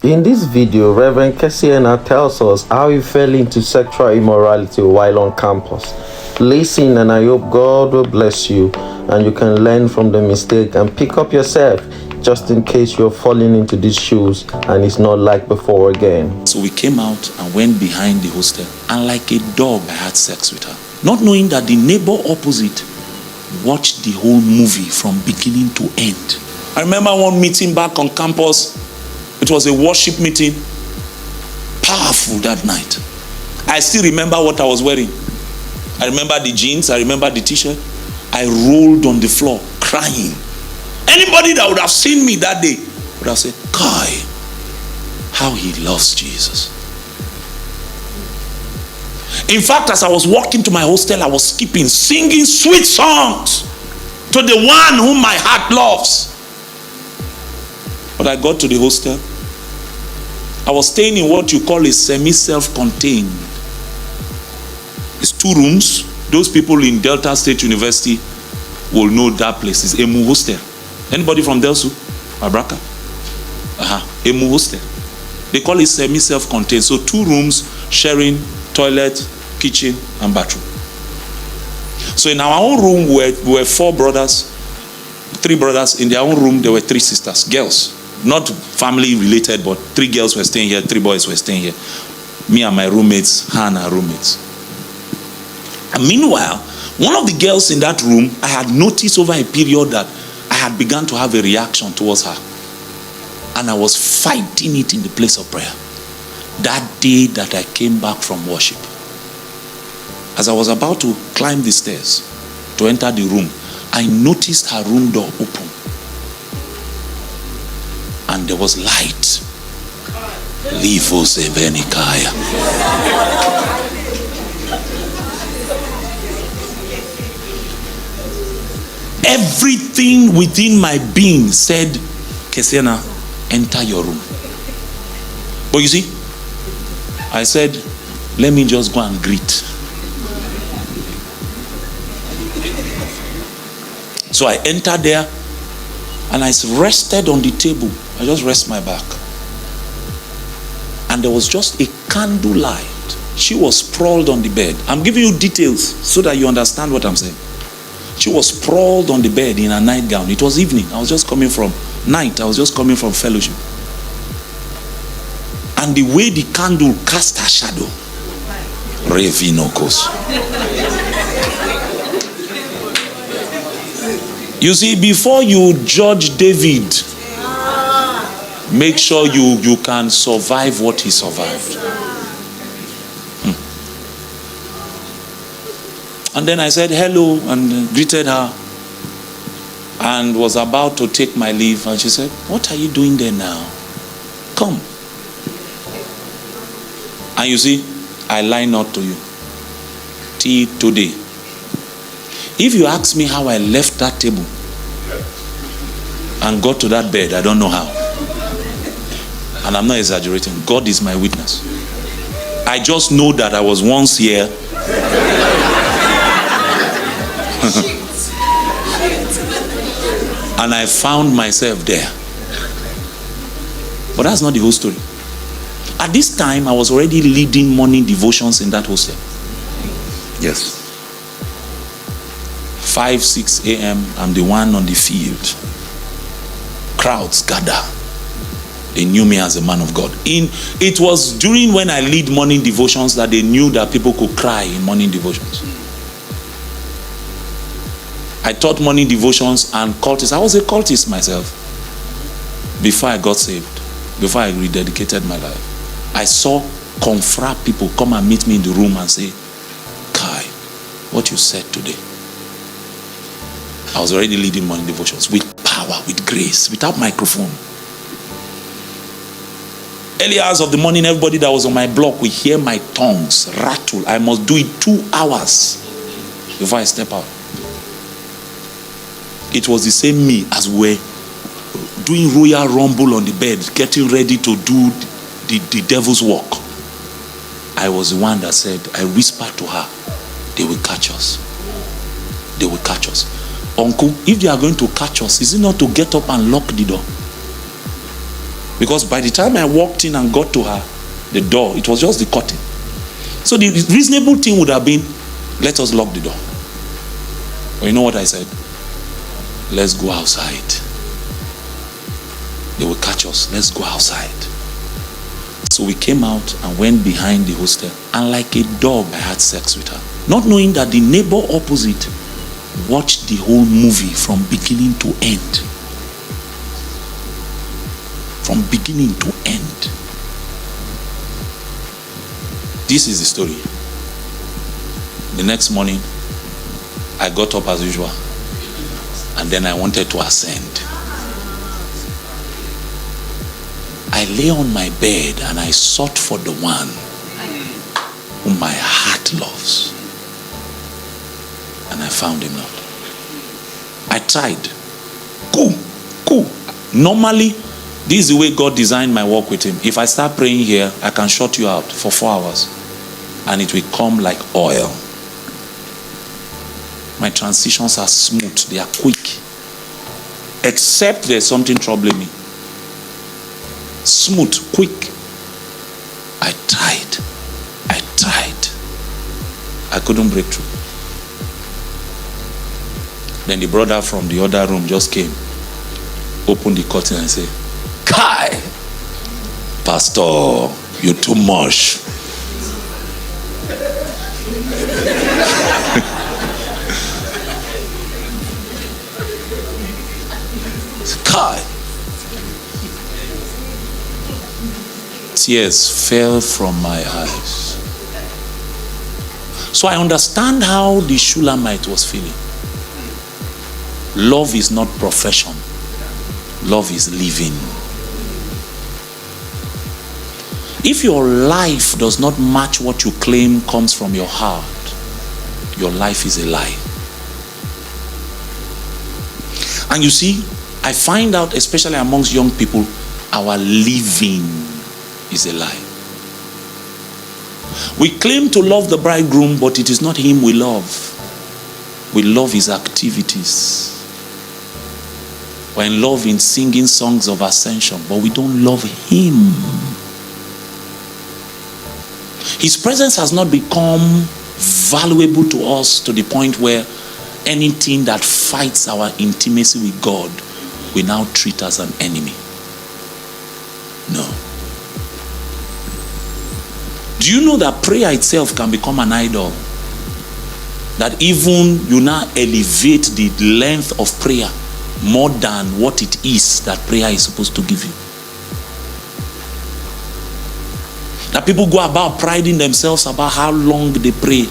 In this video, Reverend Kesiena tells us how he fell into sexual immorality while on campus. Listen, and I hope God will bless you and you can learn from the mistake and pick up yourself just in case you're falling into these shoes and it's not like before again. So we came out and went behind the hostel, and like a dog, I had sex with her, not knowing that the neighbor opposite watched the whole movie from beginning to end. I remember one meeting back on campus. It was a worship meeting. Powerful that night. I still remember what I was wearing. I remember the jeans. I remember the t-shirt. I rolled on the floor crying. Anybody that would have seen me that day would have said, Kai, how he loves Jesus. In fact, as I was walking to my hostel, I was skipping, singing sweet songs to the one whom my heart loves. But I got to the hostel. I was staying in what you call a semi-self-contained. It's 2 rooms. Those people in Delta State University will know that place. It's Emu Hostel. Anybody from Delsu? Abraka? Emu Hostel. They call it semi-self-contained. So 2 rooms sharing toilet, kitchen, and bathroom. So in our own room, we were 4 brothers, 3 brothers. In their own room, there were 3 sisters, girls. Not family related, but 3 girls were staying here, 3 boys were staying here. Me and my roommates, her and her roommates. And meanwhile, one of the girls in that room, I had noticed over a period that I had begun to have a reaction towards her. And I was fighting it in the place of prayer. That day that I came back from worship, as I was about to climb the stairs to enter the room, I noticed her room door open. And there was light. Livos evenikaya. Everything within my being said, Kesiena, enter your room. But you see, I said, let me just go and greet. So I entered there and I rested on the table. I just rest my back. And there was just a candle light. She was sprawled on the bed. I'm giving you details so that you understand what I'm saying. She was sprawled on the bed in a nightgown. It was evening. I was just coming from night. I was just coming from fellowship. And the way the candle cast her shadow, Revinokos. You see, before you judge David, make sure you can survive what he survived. And then I said hello and greeted her and was about to take my leave. And she said, what are you doing there now? Come. And you see, I lie not to you. Till today. If you ask me how I left that table and got to that bed, I don't know how. And I'm not exaggerating. God is my witness. I just know that I was once here. And I found myself there. But that's not the whole story. At this time, I was already leading morning devotions in that hostel. Yes. 5, 6 a.m. I'm the one on the field. Crowds gather. They knew me as a man of God. It was during when I lead morning devotions that they knew that people could cry in morning devotions. I taught morning devotions and cultists. I was a cultist myself before I got saved, before I rededicated my life. I saw confra people come and meet me in the room and say, Kai, what you said today. I was already leading morning devotions with power, with grace, without microphone. Early hours of the morning, everybody that was on my block will hear my tongues rattle. I must do it 2 hours before I step out. It was the same me as we were doing Royal Rumble on the bed, getting ready to do the devil's work. I was the one that said, I whispered to her, they will catch us. They will catch us. Uncle, if they are going to catch us, is it not to get up and lock the door? Because by the time I walked in and got to her, the door, it was just the curtain. So the reasonable thing would have been, let us lock the door. But you know what I said? Let's go outside. They will catch us. Let's go outside. So we came out and went behind the hostel, and like a dog, I had sex with her. Not knowing that the neighbor opposite watched the whole movie from beginning to end. From beginning to end. This is the story. The next morning, I got up as usual, and then I wanted to ascend. I lay on my bed and I sought for the one whom my heart loves. And I found him not. I tried. Cool. Normally, this is the way God designed my walk with him. If I start praying here, I can shut you out for 4 hours. And it will come like oil. My transitions are smooth. They are quick. Except there's something troubling me. Smooth, quick. I tried. I couldn't break through. Then the brother from the other room just came, opened the curtain and said, Kai, Pastor, you're too much. Kai. Tears fell from my eyes. So I understand how the Shulamite was feeling. Love is not profession. Love is living. If your life does not match what you claim comes from your heart, your life is a lie. And you see, I find out, especially amongst young people, our living is a lie. We claim to love the bridegroom, but it is not him we love. We love his activities. We're in love in singing songs of ascension, but we don't love him. His presence has not become valuable to us to the point where anything that fights our intimacy with God, we now treat as an enemy. No. Do you know that prayer itself can become an idol? That even you now elevate the length of prayer more than what it is that prayer is supposed to give you. That people go about priding themselves about how long they pray.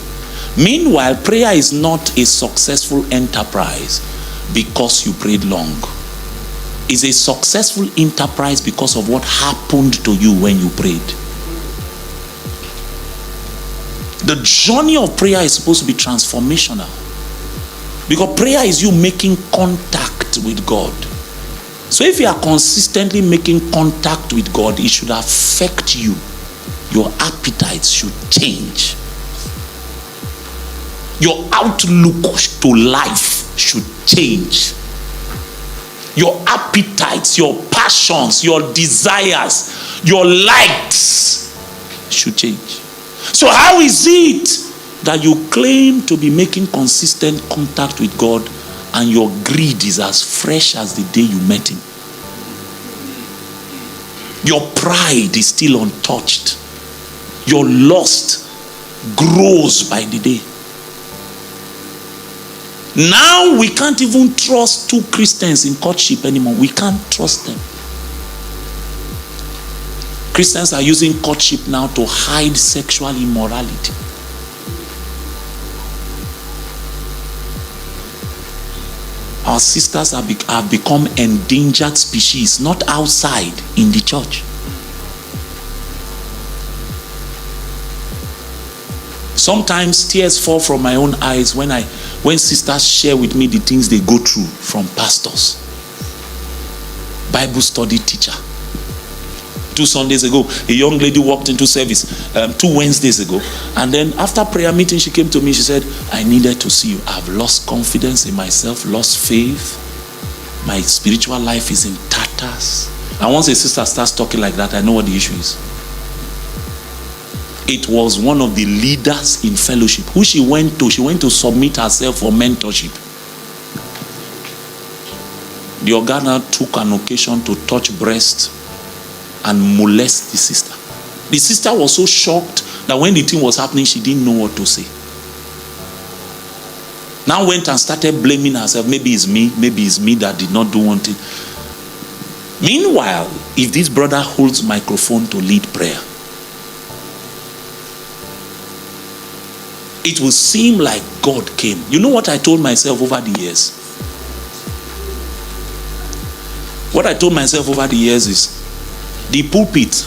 Meanwhile, prayer is not a successful enterprise because you prayed long. It's a successful enterprise because of what happened to you when you prayed. The journey of prayer is supposed to be transformational. Because prayer is you making contact with God. So if you are consistently making contact with God, it should affect you. Your appetites should change. Your outlook to life should change. Your appetites, your passions, your desires, your likes should change. So how is it that you claim to be making consistent contact with God and your greed is as fresh as the day you met him? Your pride is still untouched. Your lust grows by the day. Now we can't even trust two Christians in courtship anymore. We can't trust them. Christians are using courtship now to hide sexual immorality. Our sisters have become endangered species, not outside, in the church. Sometimes tears fall from my own eyes when sisters share with me the things they go through from pastors. Bible study teacher. 2 Sundays ago, a young lady walked into service 2 Wednesdays ago, and then after prayer meeting she came to me. She said, I needed to see you. I've lost confidence in myself, lost faith. My spiritual life is in tatters. And once a sister starts talking like that, I know what the issue is. It was one of the leaders in fellowship who she went to submit herself for mentorship. The Ogana took an occasion to touch breast and molest the sister. The sister was so shocked that when the thing was happening, she didn't know what to say. Now went and started blaming herself. Maybe it's me that did not do one thing. Meanwhile, if this brother holds microphone to lead prayer, it will seem like God came. You know what I told myself over the years? What I told myself over the years is, the pulpit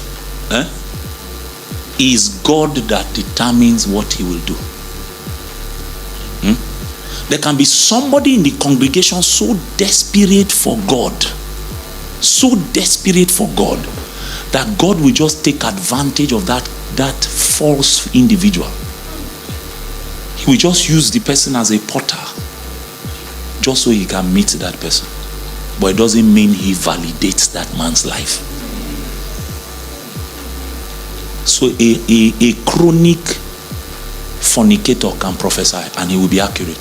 is God that determines what he will do. There can be somebody in the congregation so desperate for God, that God will just take advantage of that false individual. He will just use the person as a potter just so he can meet that person. But it doesn't mean he validates that man's life. So a chronic fornicator can prophesy and he will be accurate.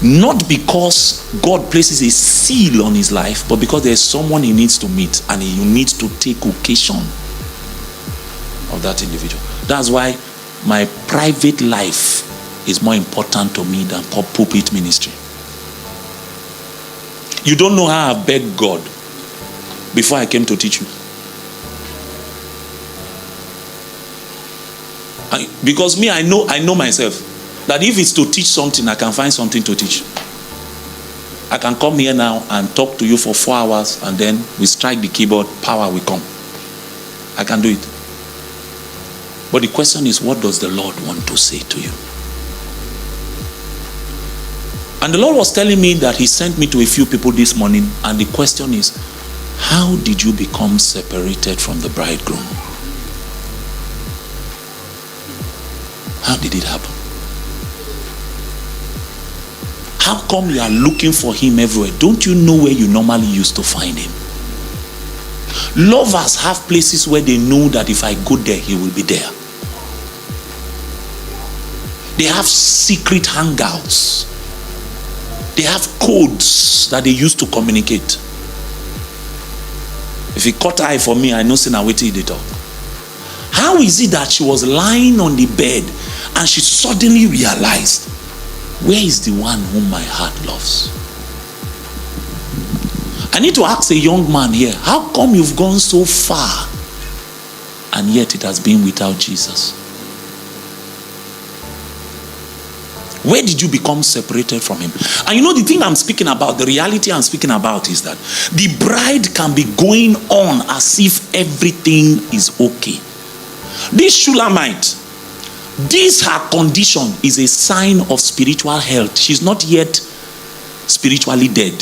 Not because God places a seal on his life, but because there's someone he needs to meet and he needs to take occasion of that individual. That's why my private life is more important to me than pulpit ministry. You don't know how I begged God before I came to teach you. Because me, I know myself that if it's to teach something, I can find something to teach. I can come here now and talk to you for 4 hours, and then we strike the keyboard, power will come. I can do it. But the question is, what does the Lord want to say to you? And the Lord was telling me that he sent me to a few people this morning, and the question is, how did you become separated from the bridegroom? How did it happen? How come you are looking for him everywhere? Don't you know where you normally used to find him? Lovers have places where they know that if I go there, he will be there. They have secret hangouts. They have codes that they use to communicate. If he caught eye for me, I know sin waiting the talk. How is it that she was lying on the bed and she suddenly realized, where is the one whom my heart loves? I need to ask a young man here, how come you've gone so far and yet it has been without Jesus? Where did you become separated from him? And you know the thing I'm speaking about, the reality I'm speaking about is that the bride can be going on as if everything is okay. This Shulamite, this her condition is a sign of spiritual health. She's not yet spiritually dead.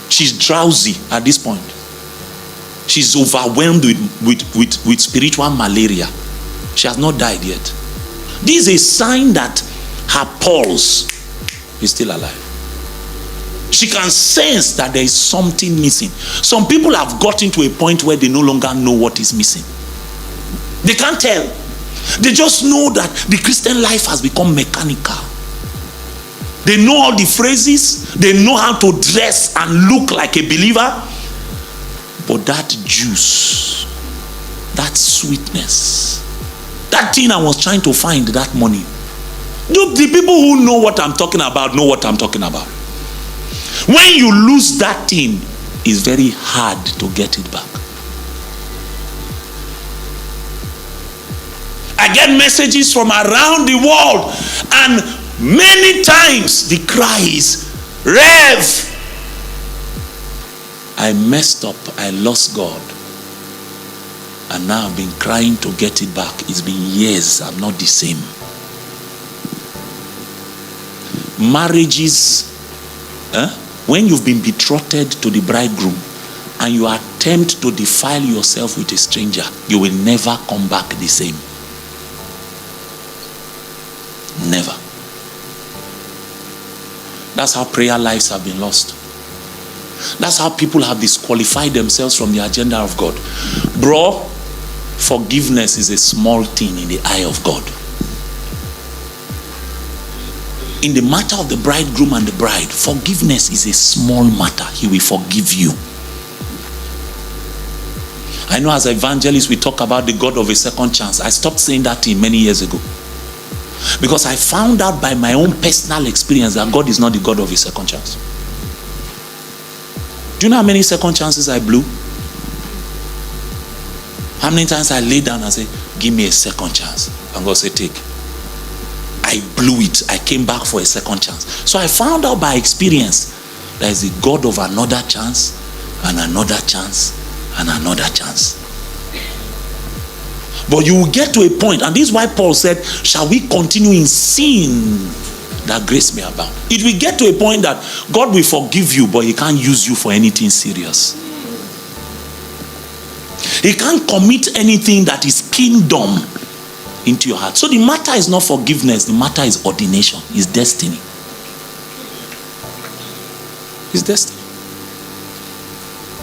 She's drowsy at this point. She's overwhelmed with spiritual malaria. She has not died yet. This is a sign that her pulse is still alive. She can sense that there is something missing. Some people have gotten to a point where they no longer know what is missing. They can't tell. They just know that the Christian life has become mechanical. They know all the phrases. They know how to dress and look like a believer. But that juice, that sweetness, that thing I was trying to find that morning. The people who know what I'm talking about know what I'm talking about. When you lose that thing, it's very hard to get it back. I get messages from around the world, and many times the cry is, Rev, I messed up, I lost God. And now I've been crying to get it back. It's been years, I'm not the same. Marriages, when you've been betrothed to the bridegroom and you attempt to defile yourself with a stranger, you will never come back the same. Never. That's how prayer lives have been lost. That's how people have disqualified themselves from the agenda of God. Bro, forgiveness is a small thing in the eye of God. In the matter of the bridegroom and the bride, forgiveness is a small matter. He will forgive you. I know as evangelists we talk about the God of a second chance. I stopped saying that thing many years ago. Because I found out by my own personal experience that God is not the God of a second chance. Do you know how many second chances I blew? How many times I lay down and say, give me a second chance? And God said, take. I blew it. I came back for a second chance. So I found out by experience there is a God of another chance and another chance and another chance. But you will get to a point, and this is why Paul said, shall we continue in sin that grace may abound? It will get to a point that God will forgive you, but he can't use you for anything serious. He can't commit anything that is kingdom into your heart. So the matter is not forgiveness, the matter is ordination, is destiny. It's destiny.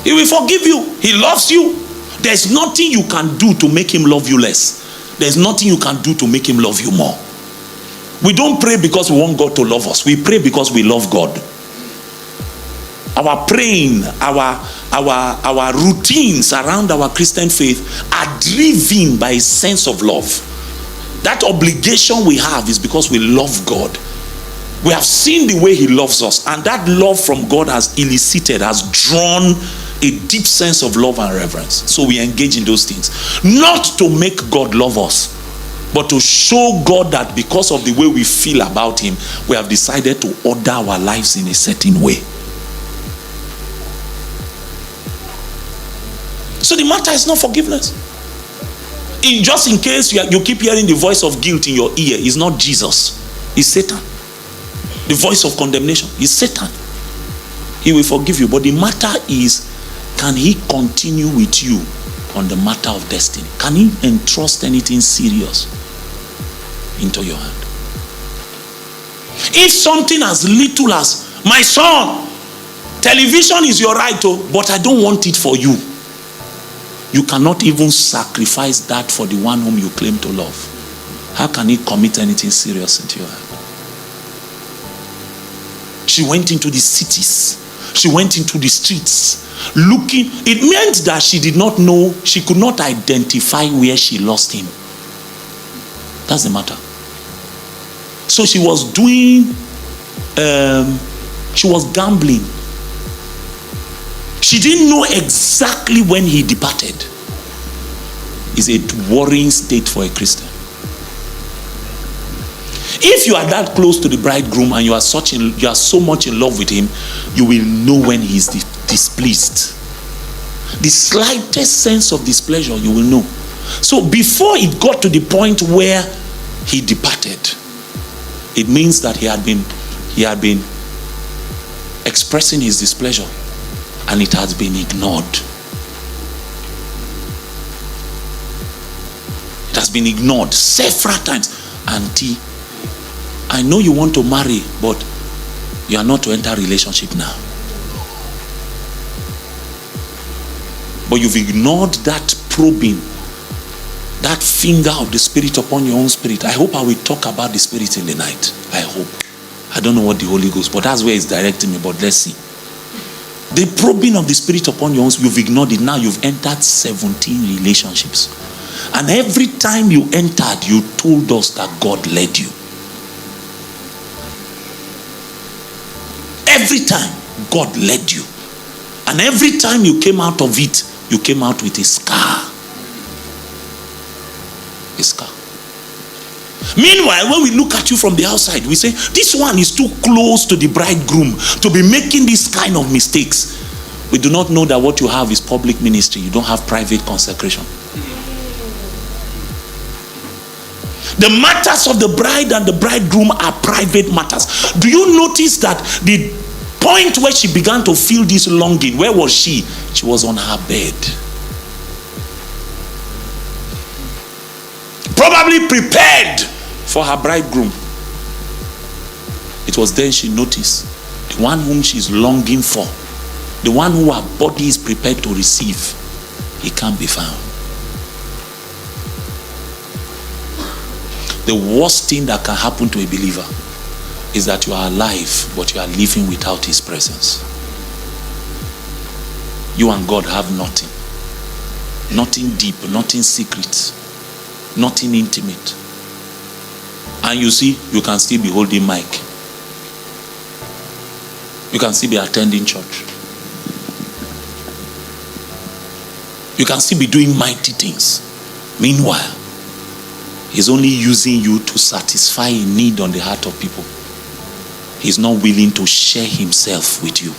He will forgive you. He loves you. There's nothing you can do to make him love you less. There's nothing you can do to make him love you more. We don't pray because we want God to love us. We pray because we love God. Our praying, our routines around our Christian faith are driven by a sense of love. That obligation we have is because we love God. We have seen the way he loves us, and that love from God has elicited, has drawn a deep sense of love and reverence. So we engage in those things, not to make God love us, but to show God that because of the way we feel about him, we have decided to order our lives in a certain way. So the matter is not forgiveness. Just in case you keep hearing the voice of guilt in your ear, it's not Jesus, it's Satan. The voice of condemnation is Satan. He will forgive you, but the matter is, can he continue with you on the matter of destiny? Can he entrust anything serious into your hand? If something as little as, my son, television is your right, but I don't want it for you. You cannot even sacrifice that for the one whom you claim to love. How can he commit anything serious into your hand? She went into the cities. She went into the streets looking. It meant that she did not know, she could not identify where she lost him. That's the matter. So she was doing, she was gambling. She didn't know exactly when he departed. It's a worrying state for a Christian. If you are that close to the bridegroom and you are so much in love with him, you will know when he is displeased. The slightest sense of displeasure, you will know. So before it got to the point where he departed, it means that he had been expressing his displeasure, and it has been ignored. It has been ignored several times. Auntie, I know you want to marry, but you are not to enter a relationship now. But you've ignored that probing, that finger of the Spirit upon your own spirit. I hope I will talk about the Spirit in the night. I hope. I don't know what the Holy Ghost, but that's where it's directing me, but let's see. The probing of the Spirit upon your own, you've ignored it. Now you've entered 17 relationships. And every time you entered, you told us that God led you. Every time, God led you. And every time you came out of it, you came out with a scar. A scar. Meanwhile, when we look at you from the outside, we say, this one is too close to the bridegroom to be making this kind of mistakes. We do not know that what you have is public ministry. You don't have private consecration. The matters of the bride and the bridegroom are private matters. Do you notice that the point where she began to feel this longing, where was she? She was on her bed. Probably prepared for her bridegroom. It was then she noticed the one whom she's longing for The one who our body is prepared to receive, he can't be found. The worst thing that can happen to a believer is that you are alive, but you are living without his presence. You and God have nothing. Nothing deep, nothing secret, nothing intimate. And you see, you can still be holding mic. You can still be attending church. You can still be doing mighty things. Meanwhile, he's only using you to satisfy a need on the heart of people. He's not willing to share himself with you.